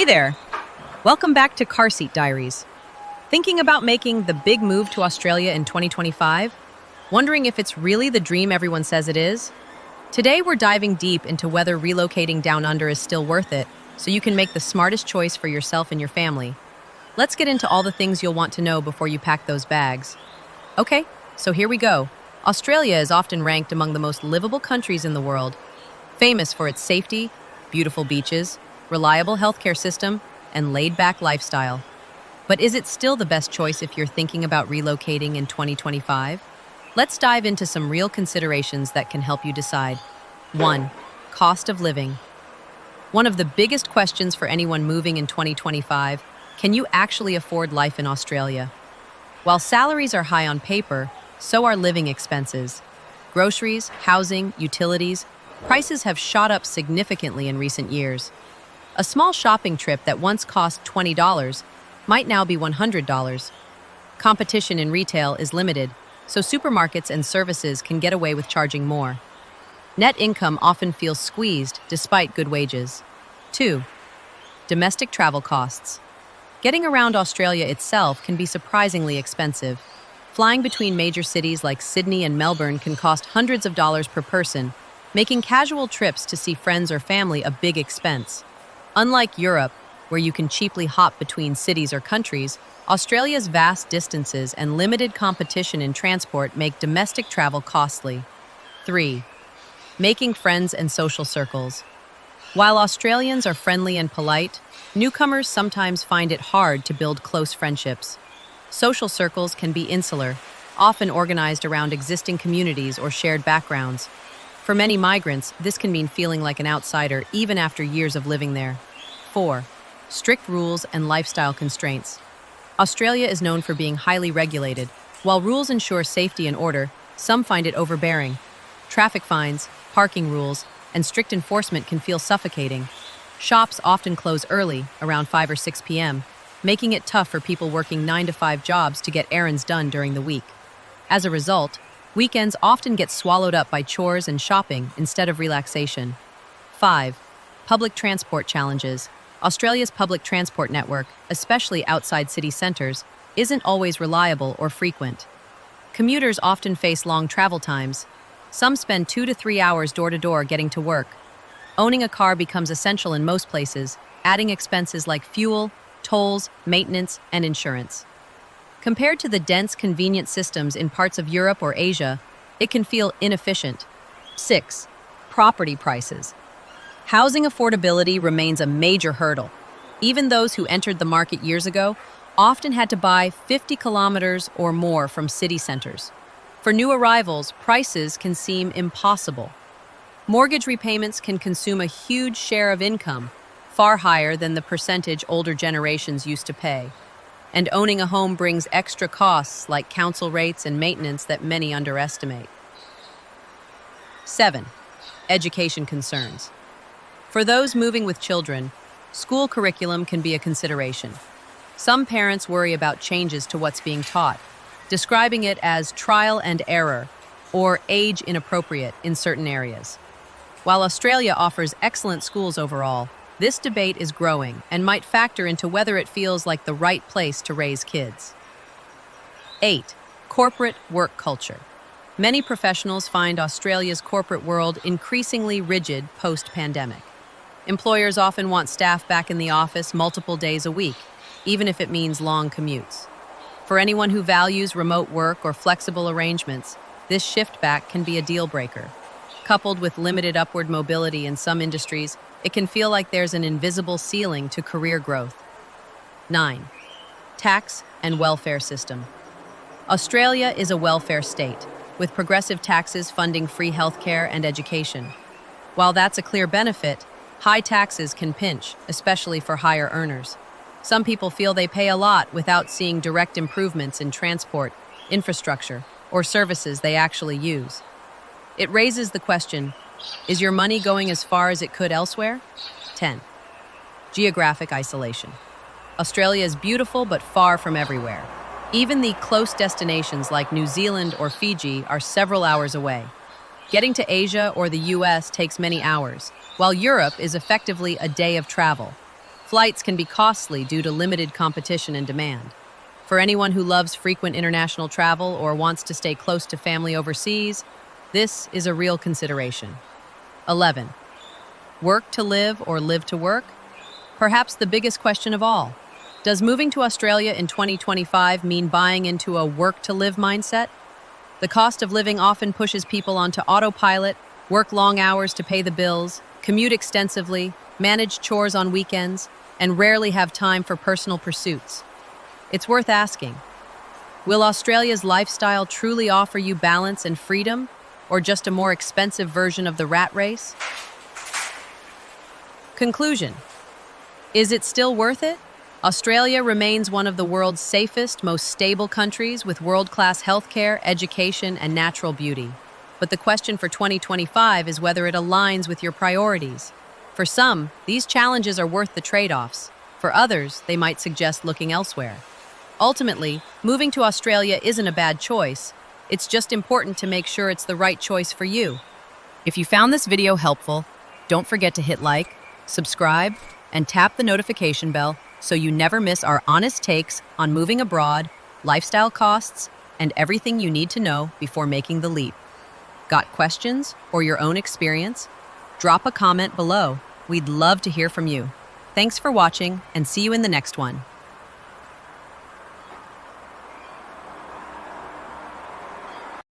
Hey there! Welcome back to Car Seat Diaries. Thinking about making the big move to Australia in 2025? Wondering if it's really the dream everyone says it is? Today we're diving deep into whether relocating down under is still worth it, so you can make the smartest choice for yourself and your family. Let's get into all the things you'll want to know before you pack those bags. Okay, so here we go. Australia is often ranked among the most livable countries in the world, famous for its safety, beautiful beaches, reliable healthcare system, and laid-back lifestyle. But is it still the best choice if you're thinking about relocating in 2025? Let's dive into some real considerations that can help you decide. 1. Cost of living. One of the biggest questions for anyone moving in 2025, can you actually afford life in Australia? While salaries are high on paper, so are living expenses. Groceries, housing, utilities, prices have shot up significantly in recent years. A small shopping trip that once cost $20 might now be $100. Competition in retail is limited, so supermarkets and services can get away with charging more. Net income often feels squeezed despite good wages. 2. Domestic travel costs. Getting around Australia itself can be surprisingly expensive. Flying between major cities like Sydney and Melbourne can cost hundreds of dollars per person, making casual trips to see friends or family a big expense. Unlike Europe, where you can cheaply hop between cities or countries, Australia's vast distances and limited competition in transport make domestic travel costly. 3. Making friends and social circles. While Australians are friendly and polite, newcomers sometimes find it hard to build close friendships. Social circles can be insular, often organized around existing communities or shared backgrounds. For many migrants, this can mean feeling like an outsider even after years of living there. 4. Strict rules and lifestyle constraints. Australia is known for being highly regulated. While rules ensure safety and order, some find it overbearing. Traffic fines, parking rules, and strict enforcement can feel suffocating. Shops often close early, around 5 or 6 p.m., making it tough for people working 9-to-5 jobs to get errands done during the week. As a result, weekends often get swallowed up by chores and shopping instead of relaxation. 5. Public transport challenges. Australia's public transport network, especially outside city centres, isn't always reliable or frequent. Commuters often face long travel times. Some spend 2 to 3 hours door-to-door getting to work. Owning a car becomes essential in most places, adding expenses like fuel, tolls, maintenance, and insurance. Compared to the dense, convenient systems in parts of Europe or Asia, it can feel inefficient. 6. Property prices. Housing affordability remains a major hurdle. Even those who entered the market years ago often had to buy 50 kilometers or more from city centers. For new arrivals, prices can seem impossible. Mortgage repayments can consume a huge share of income, far higher than the percentage older generations used to pay. And owning a home brings extra costs like council rates and maintenance that many underestimate. 7. Education concerns. For those moving with children, school curriculum can be a consideration. Some parents worry about changes to what's being taught, describing it as trial and error or age inappropriate in certain areas. While Australia offers excellent schools overall, this debate is growing and might factor into whether it feels like the right place to raise kids. 8. Corporate work culture. Many professionals find Australia's corporate world increasingly rigid post-pandemic. Employers often want staff back in the office multiple days a week, even if it means long commutes. For anyone who values remote work or flexible arrangements, this shift back can be a deal breaker. Coupled with limited upward mobility in some industries, it can feel like there's an invisible ceiling to career growth. 9. Tax and welfare system. Australia is a welfare state, with progressive taxes funding free healthcare and education. While that's a clear benefit, high taxes can pinch, especially for higher earners. Some people feel they pay a lot without seeing direct improvements in transport, infrastructure, or services they actually use. It raises the question, is your money going as far as it could elsewhere? 10. Geographic isolation. Australia is beautiful but far from everywhere. Even the close destinations like New Zealand or Fiji are several hours away. Getting to Asia or the US takes many hours, while Europe is effectively a day of travel. Flights can be costly due to limited competition and demand. For anyone who loves frequent international travel or wants to stay close to family overseas, this is a real consideration. 11. Work to live or live to work? Perhaps the biggest question of all. Does moving to Australia in 2025 mean buying into a work-to-live mindset? The cost of living often pushes people onto autopilot, work long hours to pay the bills, commute extensively, manage chores on weekends, and rarely have time for personal pursuits. It's worth asking, will Australia's lifestyle truly offer you balance and freedom, or just a more expensive version of the rat race? Conclusion. Is it still worth it? Australia remains one of the world's safest, most stable countries with world-class healthcare, education, and natural beauty. But the question for 2025 is whether it aligns with your priorities. For some, these challenges are worth the trade-offs. For others, they might suggest looking elsewhere. Ultimately, moving to Australia isn't a bad choice. It's just important to make sure it's the right choice for you. If you found this video helpful, don't forget to hit like, subscribe, and tap the notification bell so you never miss our honest takes on moving abroad, lifestyle costs, and everything you need to know before making the leap. Got questions or your own experience? Drop a comment below. We'd love to hear from you. Thanks for watching, and see you in the next one.